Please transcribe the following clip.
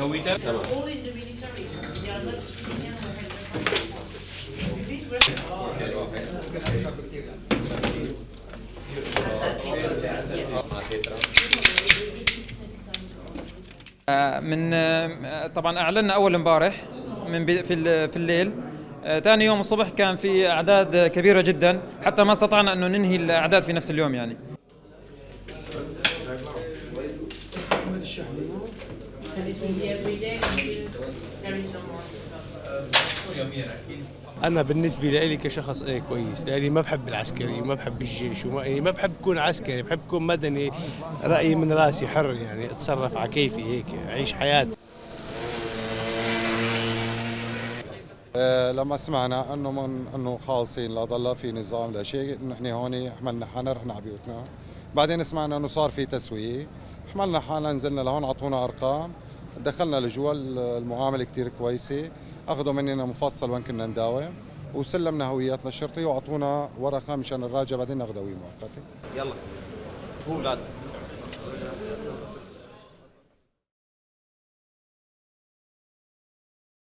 هويتك؟ تمام. من طبعا اعلنا اول امبارح في الليل. ثاني يوم الصبح كان في اعداد كبيره جدا، حتى ما استطعنا انه ننهي الاعداد في نفس اليوم يعني. أنا بالنسبة لي كشخص كويس، لأني ما بحب العسكري وما بحب الجيش يعني ما بحب أكون عسكري، بحب أكون مدني. رأيي من راسي حر، يعني أتصرف على كيفي هيك، أعيش حياتي. لما سمعنا انه خالصين لا ضل في نظام لا شيء، نحن هون حملنا حالنا رحنا على بيوتنا. بعدين سمعنا انه صار في تسويه، حملنا حالنا نزلنا لهون، اعطونا ارقام، دخلنا لجوا. المعامله كثير كويسه، اخذوا مننا مفصل وين كنا نداوم، وسلمنا هوياتنا الشرطيه واعطونا ورقه مشان نراجع بعدين ناخذ هويه مؤقته. يلا. اولاد.